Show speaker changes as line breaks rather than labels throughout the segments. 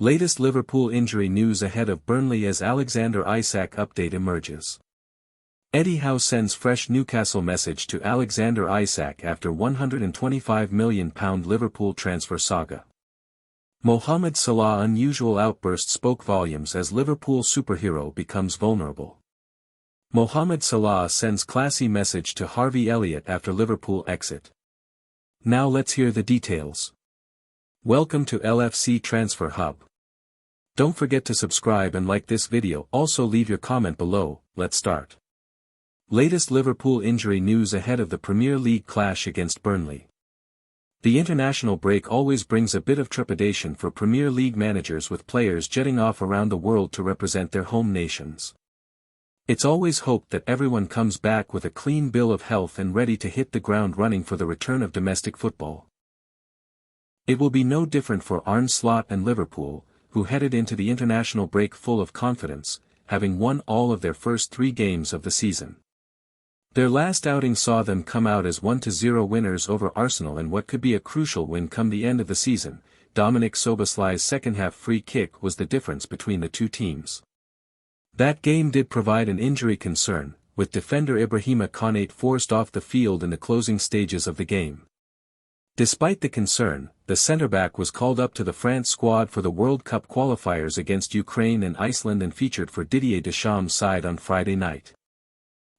Latest Liverpool injury news ahead of Burnley as Alexander Isak update emerges. Eddie Howe sends fresh Newcastle message to Alexander Isak after £125 million Liverpool transfer saga. Mohamed Salah unusual outburst spoke volumes as Liverpool superhero becomes vulnerable. Mohamed Salah sends classy message to Harvey Elliott after Liverpool exit. Now let's hear the details. Welcome to LFC Transfer Hub. Don't forget to subscribe and like this video. Also leave your comment below. Let's start. Latest Liverpool injury news ahead of the Premier League clash against Burnley. The international break always brings a bit of trepidation for Premier League managers with players jetting off around the world to represent their home nations. It's always hoped that everyone comes back with a clean bill of health and ready to hit the ground running for the return of domestic football. It will be no different for Arne Slot and Liverpool, who headed into the international break full of confidence, having won all of their first 3 games of the season. Their last outing saw them come out as 1-0 winners over Arsenal in what could be a crucial win come the end of the season. Dominic Soboslai's second-half free kick was the difference between the two teams. That game did provide an injury concern, with defender Ibrahima Konate forced off the field in the closing stages of the game. Despite the concern, the centre-back was called up to the France squad for the World Cup qualifiers against Ukraine and Iceland and featured for Didier Deschamps' side on Friday night.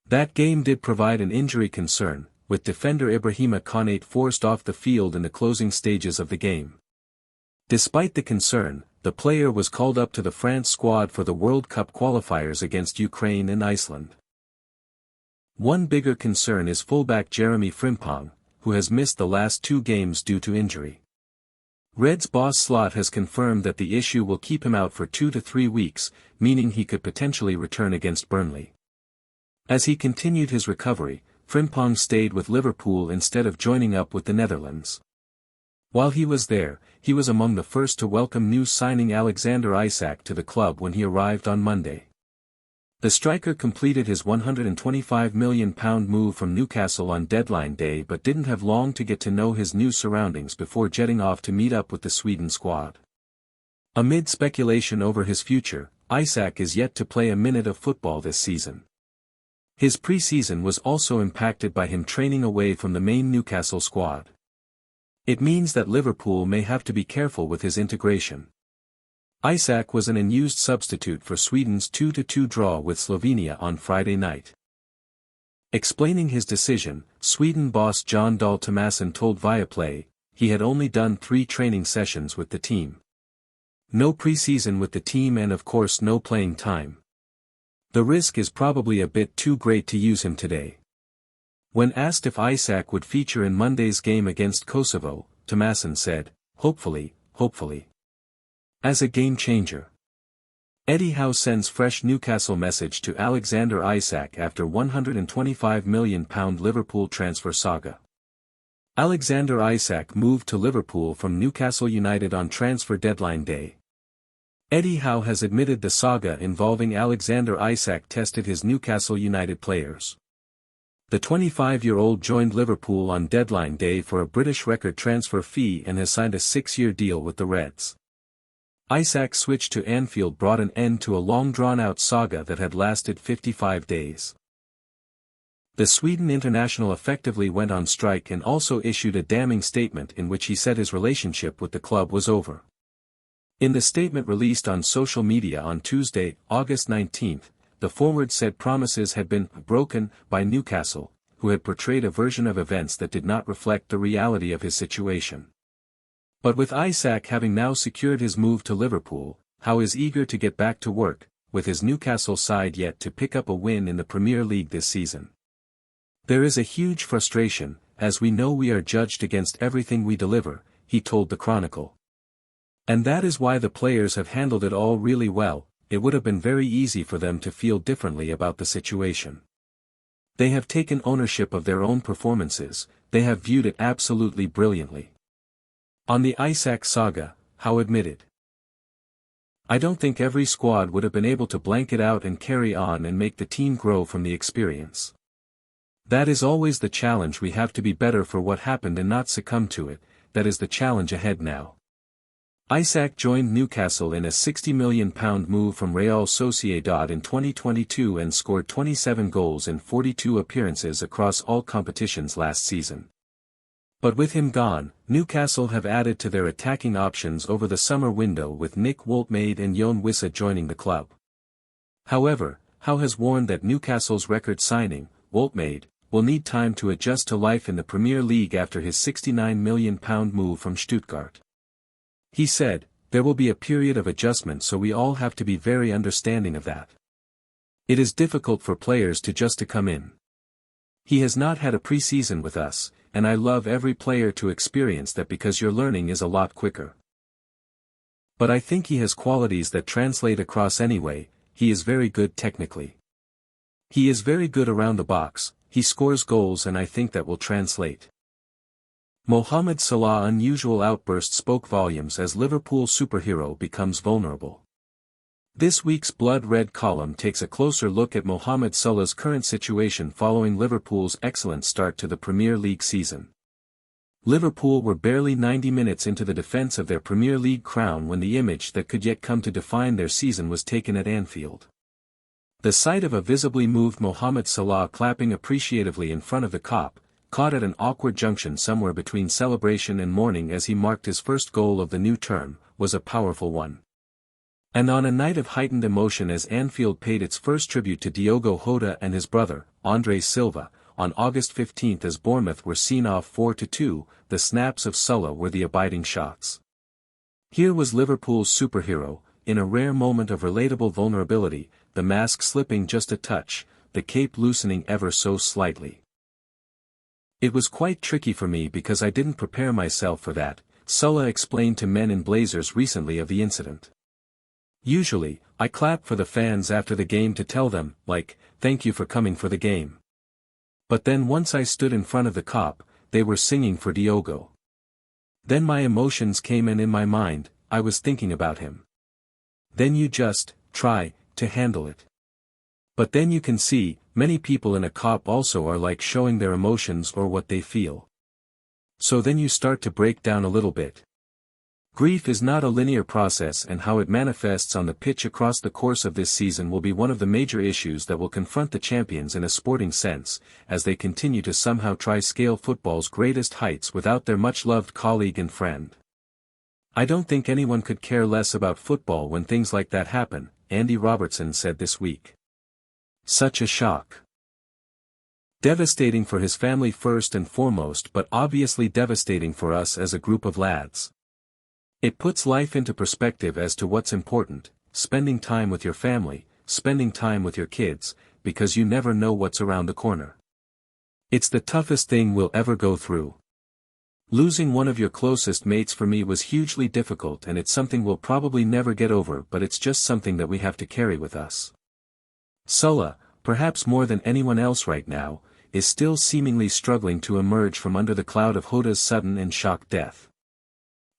That game did provide an injury concern, with defender Ibrahima Konate forced off the field in the closing stages of the game. Despite the concern, the player was called up to the France squad for the World Cup qualifiers against Ukraine and Iceland. One bigger concern is fullback Jeremy Frimpong, who has missed the last 2 games due to injury. Reds boss Slot has confirmed that the issue will keep him out for 2 to 3 weeks, meaning he could potentially return against Burnley. As he continued his recovery, Frimpong stayed with Liverpool instead of joining up with the Netherlands. While he was there, he was among the first to welcome new signing Alexander Isak to the club when he arrived on Monday. The striker completed his £125 million move from Newcastle on deadline day but didn't have long to get to know his new surroundings before jetting off to meet up with the Sweden squad. Amid speculation over his future, Isak is yet to play a minute of football this season. His pre-season was also impacted by him training away from the main Newcastle squad. It means that Liverpool may have to be careful with his integration. Isak was an unused substitute for Sweden's 2-2 draw with Slovenia on Friday night. Explaining his decision, Sweden boss Jon Dahl Tomasson told Viaplay, he had only done 3 training sessions with the team. No pre-season with the team and of course no playing time. The risk is probably a bit too great to use him today. When asked if Isak would feature in Monday's game against Kosovo, Tomasson said, hopefully. As a game changer. Eddie Howe sends fresh Newcastle message to Alexander Isak after £125 million Liverpool transfer saga. Alexander Isak moved to Liverpool from Newcastle United on transfer deadline day. Eddie Howe has admitted the saga involving Alexander Isak tested his Newcastle United players. The 25-year-old joined Liverpool on deadline day for a British record transfer fee and has signed a 6-year deal with the Reds. Isak's switch to Anfield brought an end to a long drawn-out saga that had lasted 55 days. The Sweden international effectively went on strike and also issued a damning statement in which he said his relationship with the club was over. In the statement released on social media on Tuesday, August 19, the forward said promises had been broken by Newcastle, who had portrayed a version of events that did not reflect the reality of his situation. But with Isak having now secured his move to Liverpool, Howe is eager to get back to work, with his Newcastle side yet to pick up a win in the Premier League this season. There is a huge frustration, as we know we are judged against everything we deliver, he told the Chronicle. And that is why the players have handled it all really well. It would have been very easy for them to feel differently about the situation. They have taken ownership of their own performances, they have viewed it absolutely brilliantly. On the Isak saga, Howe admitted. I don't think every squad would have been able to blank it out and carry on and make the team grow from the experience. That is always the challenge. We have to be better for what happened and not succumb to it. That is the challenge ahead now. Isak joined Newcastle in a £60 million move from Real Sociedad in 2022 and scored 27 goals in 42 appearances across all competitions last season. But with him gone, Newcastle have added to their attacking options over the summer window with Nick Woltmade and Jon Wissa joining the club. However, Howe has warned that Newcastle's record signing, Woltmade, will need time to adjust to life in the Premier League after his £69 million move from Stuttgart. He said, "There will be a period of adjustment, so we all have to be very understanding of that. It is difficult for players to come in. He has not had a pre-season with us, and I love every player to experience that because your learning is a lot quicker. But I think he has qualities that translate across anyway. He is very good technically. He is very good around the box, he scores goals, and I think that will translate." Mohamed Salah's unusual outburst spoke volumes as Liverpool superhero becomes vulnerable. This week's Blood Red column takes a closer look at Mohamed Salah's current situation following Liverpool's excellent start to the Premier League season. Liverpool were barely 90 minutes into the defence of their Premier League crown when the image that could yet come to define their season was taken at Anfield. The sight of a visibly moved Mohamed Salah clapping appreciatively in front of the Kop, caught at an awkward junction somewhere between celebration and mourning as he marked his first goal of the new term, was a powerful one. And on a night of heightened emotion as Anfield paid its first tribute to Diogo Jota and his brother, Andre Silva, on August 15 as Bournemouth were seen off 4-2, the snaps of Salah were the abiding shots. Here was Liverpool's superhero, in a rare moment of relatable vulnerability, the mask slipping just a touch, the cape loosening ever so slightly. "It was quite tricky for me because I didn't prepare myself for that," Salah explained to Men in Blazers recently of the incident. "Usually, I clap for the fans after the game to tell them, like, thank you for coming for the game. But then once I stood in front of the Kop, they were singing for Diogo. Then my emotions came and in my mind, I was thinking about him. Then you just try to handle it. But then you can see, many people in a Kop also are like showing their emotions or what they feel. So then you start to break down a little bit. Grief is not a linear process, and how it manifests on the pitch across the course of this season will be one of the major issues that will confront the champions in a sporting sense, as they continue to somehow try scale football's greatest heights without their much-loved colleague and friend. I don't think anyone could care less about football when things like that happen," Andy Robertson said this week. "Such a shock. Devastating for his family first and foremost, but obviously devastating for us as a group of lads. It puts life into perspective as to what's important, spending time with your family, spending time with your kids, because you never know what's around the corner. It's the toughest thing we'll ever go through. Losing one of your closest mates for me was hugely difficult, and it's something we'll probably never get over, but it's just something that we have to carry with us." Salah, perhaps more than anyone else right now, is still seemingly struggling to emerge from under the cloud of Jota's sudden and shock death.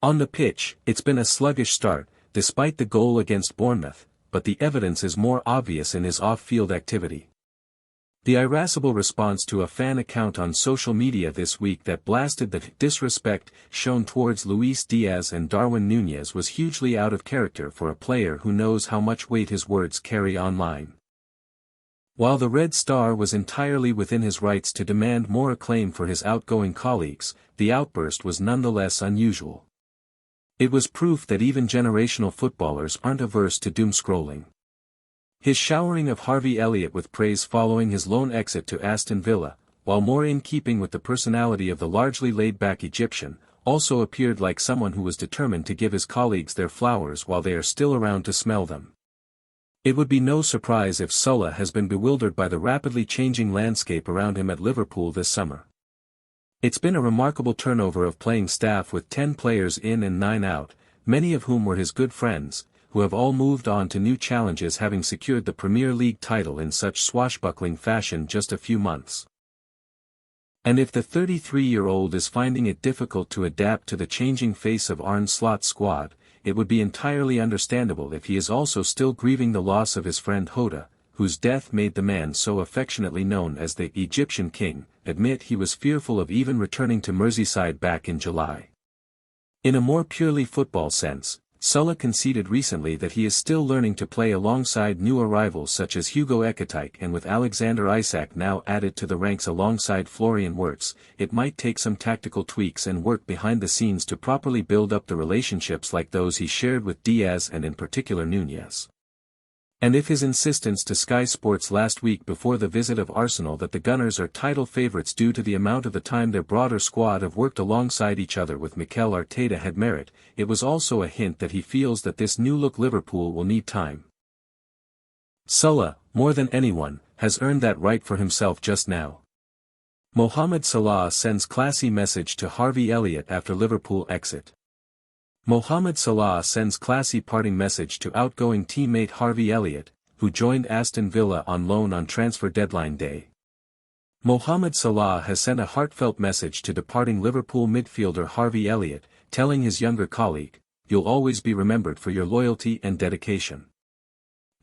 On the pitch, it's been a sluggish start, despite the goal against Bournemouth, but the evidence is more obvious in his off-field activity. The irascible response to a fan account on social media this week that blasted the disrespect shown towards Luis Diaz and Darwin Núñez was hugely out of character for a player who knows how much weight his words carry online. While the Red Star was entirely within his rights to demand more acclaim for his outgoing colleagues, the outburst was nonetheless unusual. It was proof that even generational footballers aren't averse to doom-scrolling. His showering of Harvey Elliott with praise following his loan exit to Aston Villa, while more in keeping with the personality of the largely laid-back Egyptian, also appeared like someone who was determined to give his colleagues their flowers while they are still around to smell them. It would be no surprise if Salah has been bewildered by the rapidly changing landscape around him at Liverpool this summer. It's been a remarkable turnover of playing staff with 10 players in and 9 out, many of whom were his good friends, who have all moved on to new challenges, having secured the Premier League title in such swashbuckling fashion just a few months. And if the 33-year-old is finding it difficult to adapt to the changing face of Arne Slot's squad, it would be entirely understandable if he is also still grieving the loss of his friend Jota, whose death made the man so affectionately known as the Egyptian King admit he was fearful of even returning to Merseyside back in July. In a more purely football sense, Salah conceded recently that he is still learning to play alongside new arrivals such as Hugo Ekitike, and with Alexander Isak now added to the ranks alongside Florian Wirtz, it might take some tactical tweaks and work behind the scenes to properly build up the relationships like those he shared with Diaz and in particular Nunez. And if his insistence to Sky Sports last week before the visit of Arsenal that the Gunners are title favourites due to the amount of the time their broader squad have worked alongside each other with Mikel Arteta had merit, it was also a hint that he feels that this new-look Liverpool will need time. Salah, more than anyone, has earned that right for himself just now. Mohamed Salah sends classy message to Harvey Elliott after Liverpool exit. Mohamed Salah sends classy parting message to outgoing teammate Harvey Elliott, who joined Aston Villa on loan on transfer deadline day. Mohamed Salah has sent a heartfelt message to departing Liverpool midfielder Harvey Elliott, telling his younger colleague, "You'll always be remembered for your loyalty and dedication."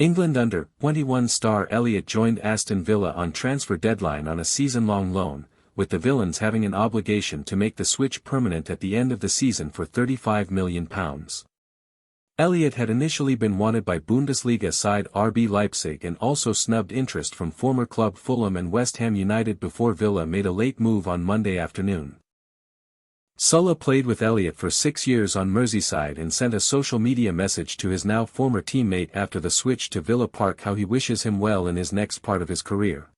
England under-21 star Elliott joined Aston Villa on transfer deadline on a season-long loan, with the Villains having an obligation to make the switch permanent at the end of the season for £35 million. Elliott had initially been wanted by Bundesliga side RB Leipzig and also snubbed interest from former club Fulham and West Ham United before Villa made a late move on Monday afternoon. Salah played with Elliott for 6 years on Merseyside and sent a social media message to his now former teammate after the switch to Villa Park how he wishes him well in his next part of his career.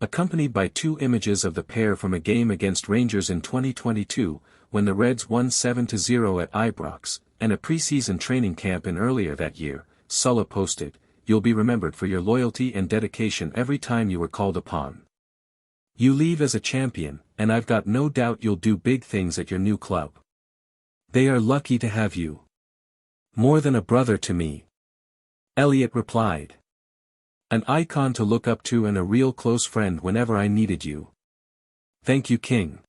Accompanied by 2 images of the pair from a game against Rangers in 2022, when the Reds won 7-0 at Ibrox, and a pre-season training camp in earlier that year, Salah posted, "You'll be remembered for your loyalty and dedication every time you were called upon. You leave as a champion, and I've got no doubt you'll do big things at your new club. They are lucky to have you. More than a brother to me." Elliott replied. "An icon to look up to and a real close friend whenever I needed you. Thank you, King."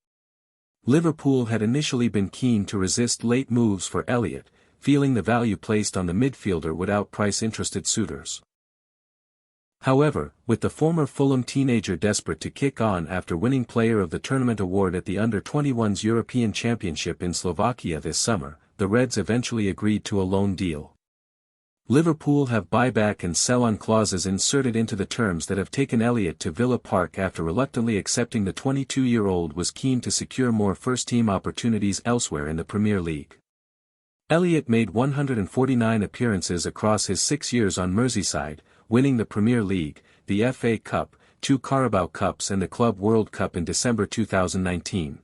Liverpool had initially been keen to resist late moves for Elliott, feeling the value placed on the midfielder would outprice interested suitors. However, with the former Fulham teenager desperate to kick on after winning Player of the Tournament award at the Under-21s European Championship in Slovakia this summer, the Reds eventually agreed to a loan deal. Liverpool have buyback and sell-on clauses inserted into the terms that have taken Elliott to Villa Park after reluctantly accepting the 22-year-old was keen to secure more first-team opportunities elsewhere in the Premier League. Elliott made 149 appearances across his 6 years on Merseyside, winning the Premier League, the FA Cup, 2 Carabao Cups and the Club World Cup in December 2019.